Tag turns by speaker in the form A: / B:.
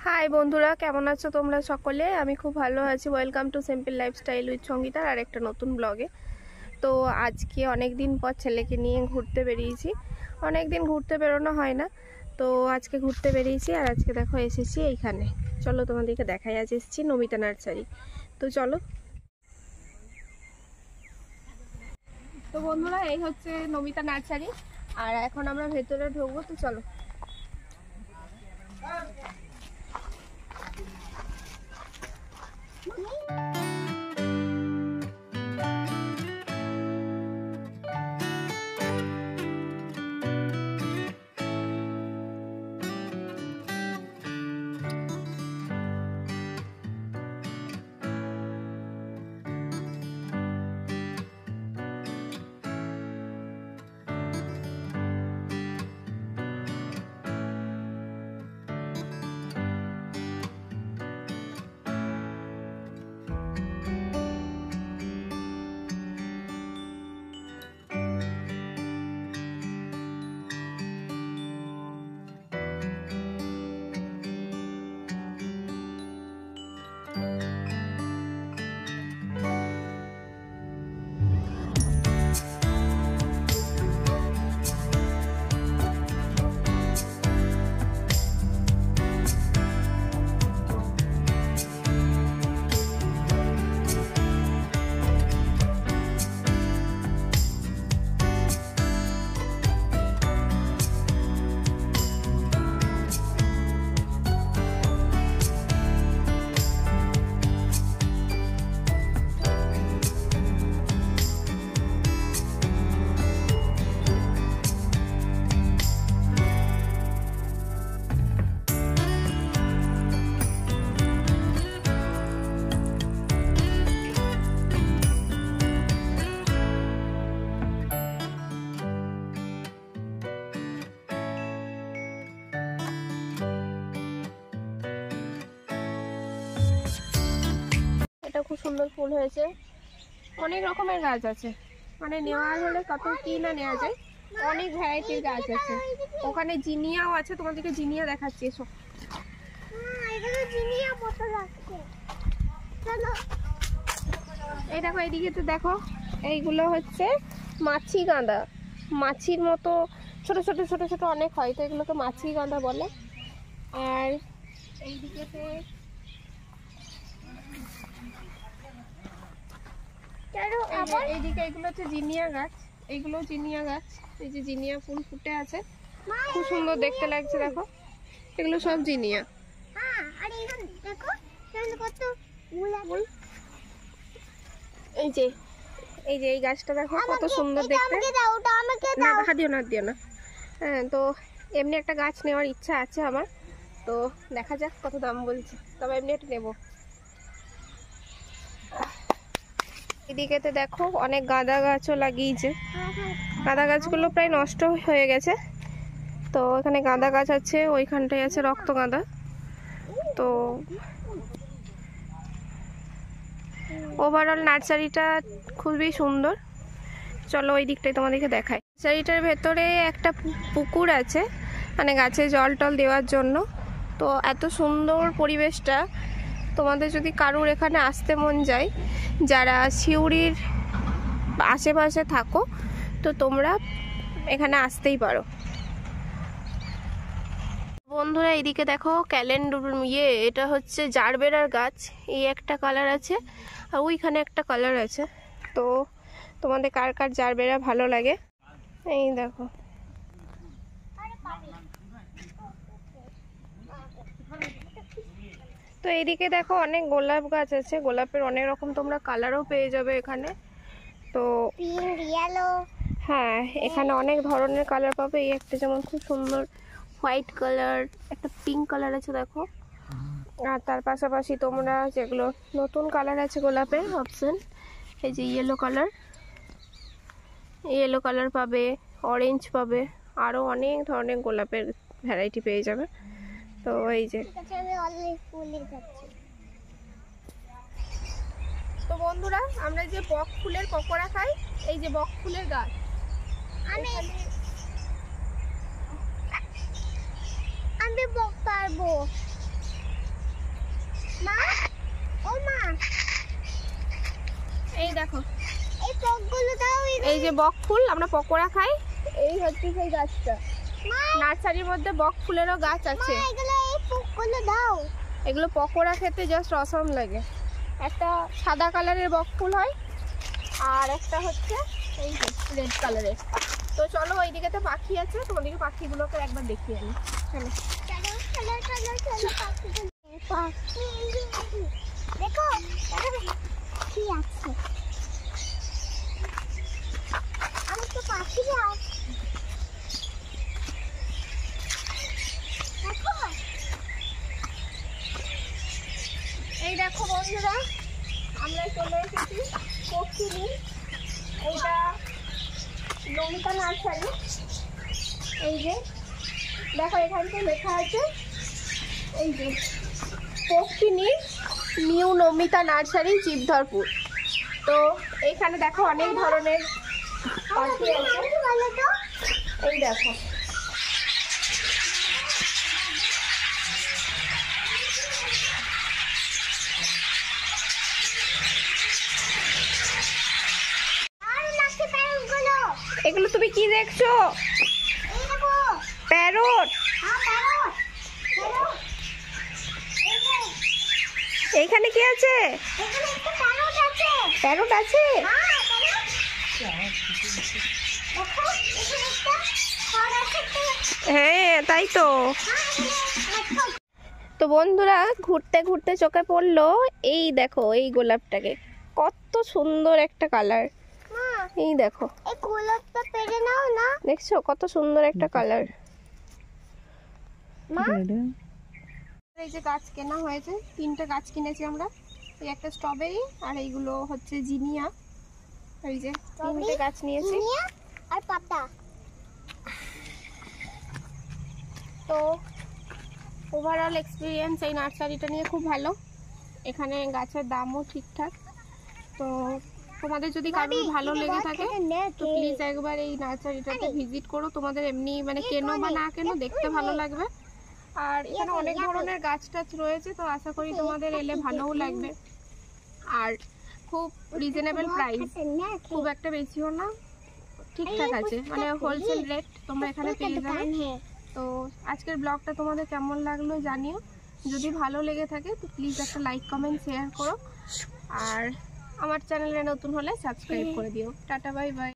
A: High বন্ধুরা, কেমন আছো তোমরা সকলে? আমি খুব ভালো আছি। Welcome to simple lifestyle with সঙ্গীতার আর একটা নতুন ব্লগে। তো আজকে অনেক দিন পর ছেলেকে নিয়ে ঘুরতে বেরিয়েছি। অনেক দিন ঘুরতে বেরোনো হয় না, তো আজকে ঘুরতে বেরিয়েছি। আর আজকে দেখো এসেছি এইখানে। চলো তোমাদেরকে দেখাই। আজ এসেছি নমিতা নার্সারি। তো চলো। তো বন্ধুরা, এই হচ্ছে নমিতা নার্সারি, আর এখন আমরা ভেতরে ঢুকবো। তো চলো। এটা খুব সুন্দর ফুল হয়েছে। অনেক রকমের গাছ আছে, মানে নেওয়া হলে কত কি না নেওয়া যায়। অনেক ভ্যারাইটির গাছ আছে। ওখানে জিনিয়াও আছে, তোমাদেরকে জিনিয়া দেখাচ্ছি। এসো। এই দেখো, এইদিকে তো দেখো, এইগুলো হচ্ছে মাছি গাঁদা। মাছির মতো ছোট ছোট ছোট ছোট অনেক হয়, তো এগুলোকে মাছি গাঁদা বলে। আর এইদিকেতে এইদিকে এগুলো হচ্ছে জিনিয়া গাছ। এইগুলো জিনিয়া গাছ। এই যে জিনিয়া ফুল ফুটে আছে, খুব সুন্দর দেখতে লাগছে। দেখো, এগুলো সব জিনিয়া। এই যে এই গাছটা দেখো কত সুন্দর দেখতে। না, দেখা দিও না, দিও না। হ্যাঁ, তো এমনি একটা গাছ নেওয়ার ইচ্ছা আছে আমার, তো দেখা যাক কত দাম বলছে। তবে এমনি একটা নেবো। এদিকেতে দেখো অনেক গাঁদা গাছও লাগিয়েছে। গাঁদা গাছগুলো প্রায় নষ্ট হয়ে গেছে, তো এখানে গাঁদা গাছ আছে। ওইখানটায় আছে রক্ত গাঁদা। তো ওভারঅল নার্সারিটা খুবই সুন্দর। চলো ওই দিকটাই তোমাদেরকে দেখাই। নার্সারিটার ভেতরে একটা পুকুর আছে, মানে গাছে জল টল দেওয়ার জন্য। তো এত সুন্দর পরিবেশটা, তোমাদের যদি কারুর এখানে আসতে মন যায়, যারা সিউড়ির আশেপাশে থাকো, তো তোমরা এখানে আসতেই পারো। বন্ধুরা, এইদিকে দেখো ক্যালেন্ডুর এটা হচ্ছে জারবেরার গাছ। এই একটা কালার আছে, আর ওইখানে একটা কালার আছে। তো তোমাদের কার কার জারবেরা ভালো লাগে, এই দেখো। তো এইদিকে দেখো অনেক গোলাপ গাছ আছে। গোলাপের অনেক রকম তোমরা কালারও পেয়ে যাবে এখানে। তো
B: পিঙ্ক, ইয়েলো,
A: হ্যাঁ, এখানে অনেক ধরনের কালার পাবে। এই একটা যেমন খুব সুন্দর হোয়াইট কালার, একটা পিঙ্ক কালার আছে দেখো। আর তার পাশাপাশি তোমরা যেগুলো নতুন কালার আছে গোলাপের অপশন, এই যে ইয়েলো কালার পাবে, অরেঞ্জ পাবে, আরও অনেক ধরনের গোলাপের ভ্যারাইটি পেয়ে যাবে। তো এই যে, তো বন্ধুরা, আমরা যে বক ফুলের পকোড়া খাই, এই যে বক ফুলের গাছ।
B: আমি বক পারবো।
A: যে বক ফুল, আমরা পকোড়া খাই, এই হচ্ছে সেই গাছটা। নার্সারির মধ্যে বক ফুলেরও গাছ আছে। এগুলো পকোড়া খেতে জাস্ট অসম লাগে। একটা সাদা কালারের বক ফুল হয় আর একটা হচ্ছে এই রেড কালারের। তো চলো ওইদিকে তো পাখি আছে, তোমাদেরকে পাখিগুলোকে একবার দেখিয়ে আনি। চলো
B: দেখো কি আছে, আমি তো পাখি যাও।
A: এই দেখো বন্ধুরা, আমরা চলে এসেছি পক্ষিনী। এইটা নমিতা নার্সারি। এই যে দেখো এখানটা লেখা আছে, এই যে পক্ষিনী নিউ নমিতা নার্সারি শিবধরপুর। তো এইখানে দেখো অনেক ধরনের পাখি আছে। এই দেখো এগুলো তুমি কি দেখছো? প্যারট। এইখানে কি আছে? প্যারট আছে। হ্যাঁ তাই তো। তো বন্ধুরা ঘুরতে ঘুরতে চোখে পড়লো এই দেখো এই গোলাপটাকে, কত সুন্দর একটা কালার। এই দেখো
B: এই গোলাপটা পেরে নাও না,
A: দেখছো কত সুন্দর একটা কালার। এই যে গাছ কেনা হয়েছে, 3টে গাছ কিনেছি আমরা। এই একটা স্ট্রবেরি আর এইগুলো হচ্ছে জিনিয়া। এই যে 3টে গাছ নিয়েছি
B: আর পাতা।
A: তো ওভারঅল এক্সপিরিয়েন্স এই নার্সারিটা নিয়ে খুব ভালো। এখানে গাছের দামও ঠিকঠাক। তো তোমাদের যদি কারোর ভালো লেগে থাকে তো প্লিজ একবার এই নার্সারিটাতে ভিজিট করো। তোমাদের এমনি মানে কেনো বা না কেনো দেখতে ভালো লাগবে। আর এখানে অনেক ধরনের গাছ টাছ রয়েছে, তো আশা করি তোমাদের এলে ভালোও লাগবে। আর খুব রিজনেবল প্রাইস, খুব একটা বেশিও না, ঠিকঠাক আছে, মানে হোলসেল রেট তোমরা এখানে পেয়ে যাবে। তো আজকের ব্লগটা তোমাদের কেমন লাগলো জানিও। যদি ভালো লেগে থাকে তো প্লিজ একটা লাইক কমেন্ট শেয়ার করো। আর আমার চ্যানেলে নতুন হলে সাবস্ক্রাইব করে দিও। Tata bye bye.